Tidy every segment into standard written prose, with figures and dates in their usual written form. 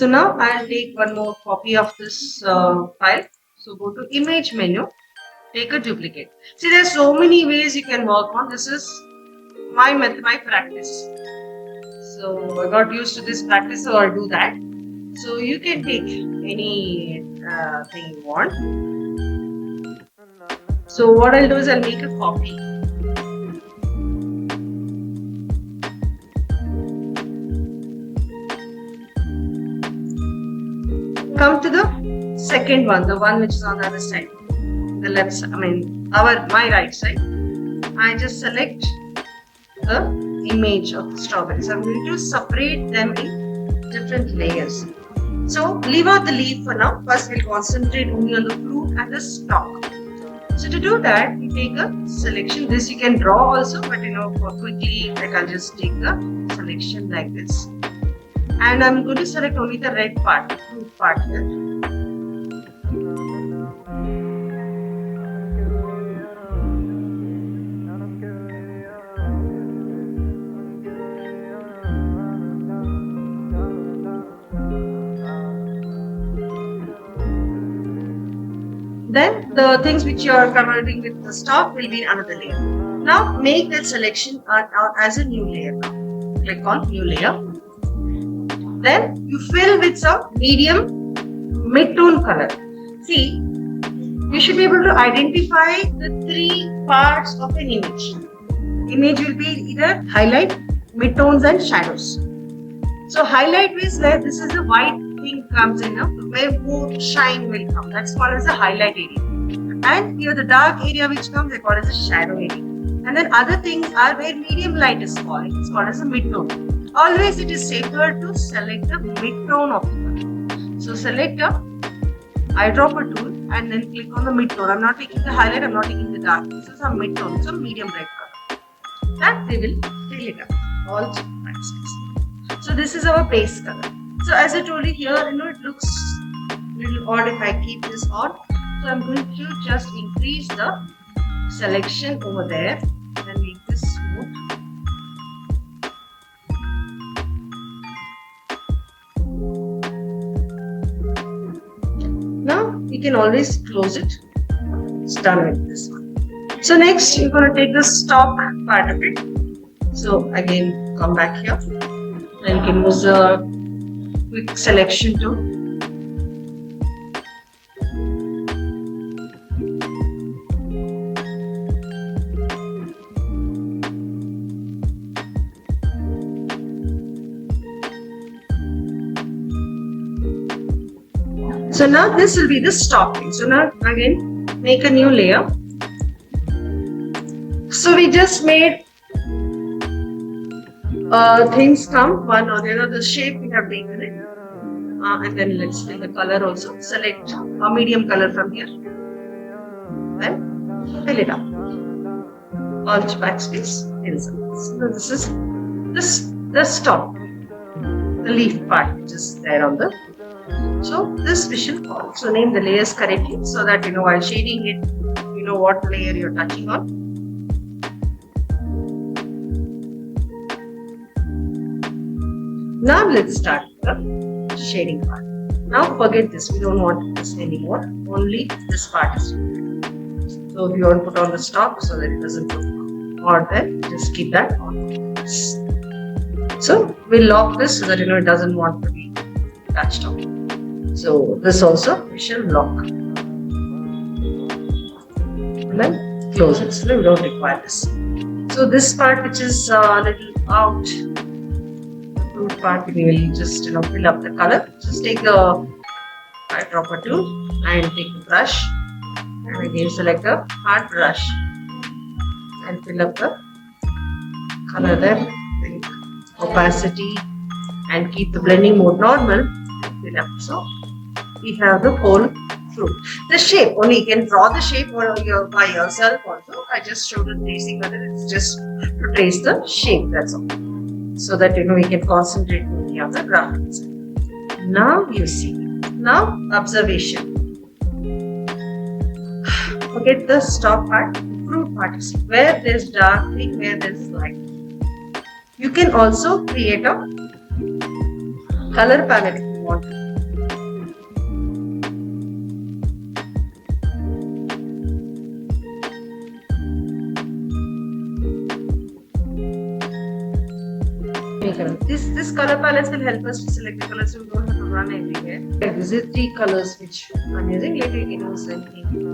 So now I'll take one more copy of this file. So go to image menu, take a duplicate. See, there's so many ways you can work on. This is my method, my practice. So I got used to this practice, so I'll do that. So you can take any thing you want. So what I'll do is I'll make a copy. Come to the second one, the one which is on the other side, the left side, my right side. I just select the image of the strawberries. I'm going to separate them in different layers. So leave out the leaf for now. First we'll concentrate only on the fruit and the stalk. So to do that, we take a selection. This you can draw also, but for quickly, I'll just take the selection like this. And I'm going to select only the red part, the fruit part here. Then the things which you are converting with the stalk will be another layer. Now make that selection as a new layer. Now click on new layer. Then you fill with some medium mid-tone color. See, you should be able to identify the three parts of an image. Image will be either highlight, mid-tones and shadows. So highlight is where this is the white thing comes in, where more shine will come. That's called as the highlight area. And here the dark area which comes, they call as the shadow area. And then other things are where medium light is falling. It's called as a mid-tone. Always it is safer to select the mid-tone of the color. So select a eyedropper tool and then click on the mid-tone. I'm not taking the highlight, I'm not taking the dark. This is a mid-tone, it's a medium red color. And we will fill it up, all space. So this is our base color. So as I told you here, it looks a little odd if I keep this on. So I'm going to just increase the selection over there and make this smooth. Now you can always close it. It's done with this one. So next you're going to take the stalk part of it. So again come back here and you can use a quick selection tool. So now this will be the stalking. So now again make a new layer. So we just made things come one or the other. The shape we have taken it. And then let's fill the color also. Select a medium color from here. And fill it up. Alt backspace. So this is the stalk. The leaf part which is there on the. So this we should also name the layers correctly so that while shading it, you know what layer you're touching on. Now let's start the shading part. Now forget this, we don't want this anymore, only this part is required. So if you want to put on the stalk so that it doesn't look odd there, just keep that on. So we'll lock this so that it doesn't want to be touched on. So this also we shall lock and then close it. So we don't require this. So this part which is a little out, the fruit part, we will just fill up the color. Just take the eyedropper tool and take the brush and again select a hard brush and fill up the color there. Bring opacity and keep the blending mode normal. Fill up. So we have the whole fruit. The shape, only you can draw the shape by yourself also. I just showed a tracing method. It's just to trace the shape, that's all. So that we can concentrate only on the graphics. Now you see. Now observation. Forget the stalk part, fruit part. You see where there's dark thing, where there's light. You can also create a color palette if you want to. This color palettes will help us to select the colors, so we don't have to run everywhere. These are 3 colors which I'm using. Later you can use anything.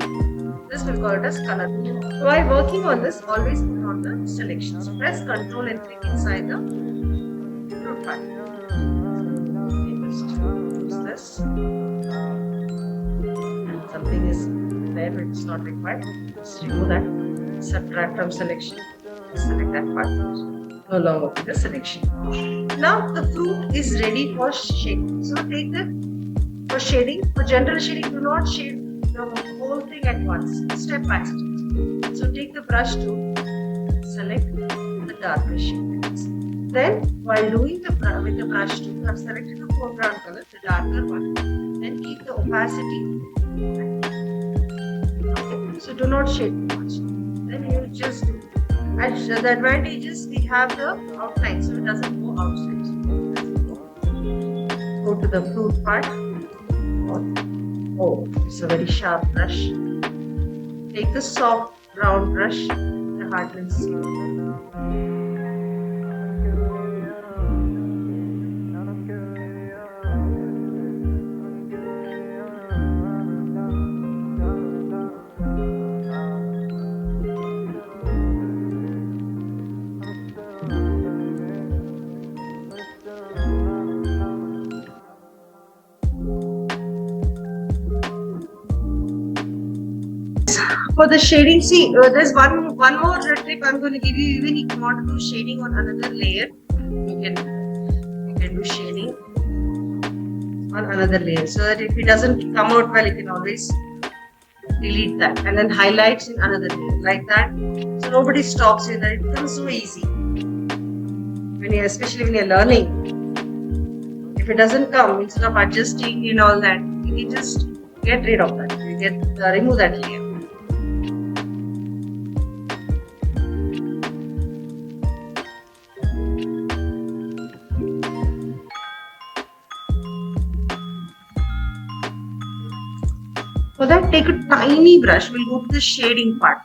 This will call it as color. So while working on this, always put on the selections. Press Ctrl and click inside the fruit file. Just use this. And something is there which is not required. Just remove that. Subtract from selection. Select that part. No longer in the selection. Now the fruit is ready for shading. So take for shading. For general shading, do not shade the whole thing at once. Step by step. So take the brush to select the darker shades. Then while doing with the brush tool, I have selected the foreground color, the darker one. Then keep the opacity. Okay. So do not shade too much. Then you just do. And the advantage is we have the outline, so it doesn't go outside. Go to the fruit part. Oh, it's a very sharp brush. Take the soft round brush, the hardness. For the shading, see, there's one more tip I'm going to give you. Even if you want to do shading on another layer, you can do shading on another layer. So that if it doesn't come out well, you can always delete that and then highlights in another layer like that. So nobody stops you. That it becomes so easy especially when you're learning. If it doesn't come, instead of adjusting and all that, you can just get rid of that. You remove that layer. For that, take a tiny brush. We'll go to the shading part.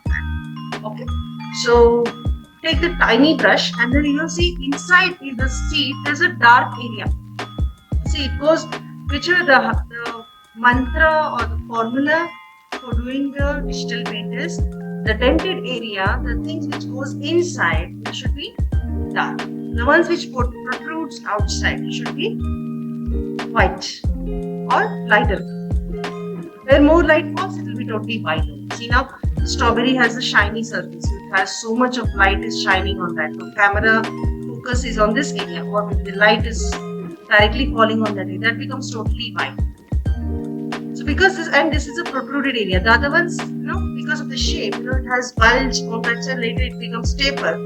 Okay. So take the tiny brush and then you'll see inside the seed there's a dark area. See, it goes whichever the mantra or the formula for doing the digital paint is the dented area, the things which goes inside should be dark. The ones which protrudes outside should be white or lighter. Where more light falls, it will be totally white. See now, strawberry has a shiny surface. It has so much of light is shining on that. The camera focus is on this area, or maybe the light is directly falling on that area. That becomes totally white. So because this is a protruded area. The other ones, because of the shape, it has bulge, convex, and later it becomes taper.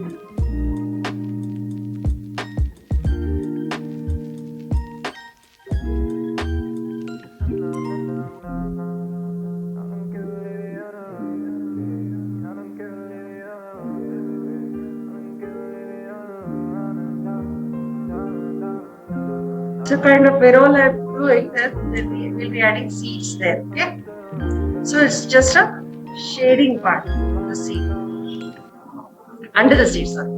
So kind of where all I'm doing that, we'll be adding seeds there. Okay. So it's just a shading part of the seed. Under the seed, sorry.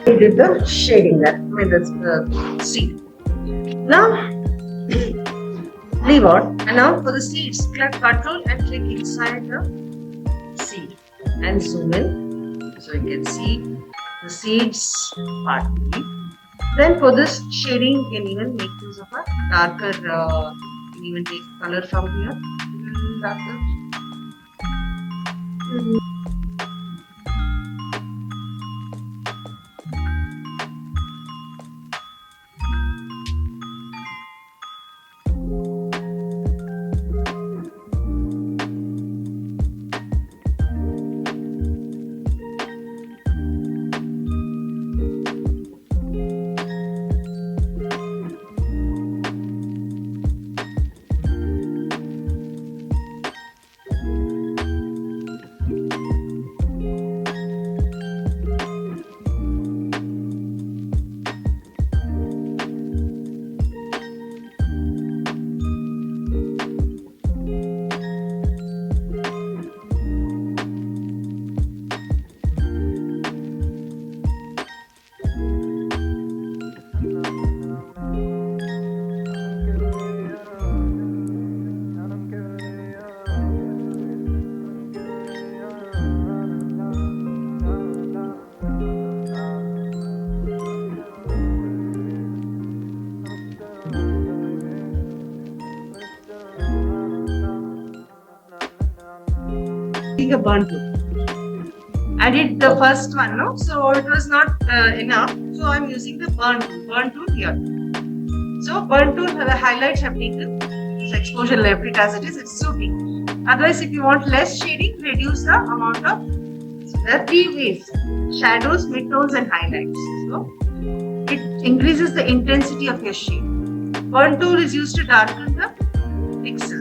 We did the shading there. That's the seed. Now leave out, and now for the seeds, click Ctrl and click inside the seed and zoom in so you can see the seeds part. Then for this shading, you can even make use of a darker. You can even take color from here, darker. a burn tool. I did the first one, no? So it was not enough. So I'm using the burn tool here. So burn tool, the highlights have taken. This exposure left it as it is. It's suiting. Otherwise, if you want less shading, reduce the amount of. So there are three ways: shadows, midtones, and highlights. So it increases the intensity of your shade. Burn tool is used to darken the pixels.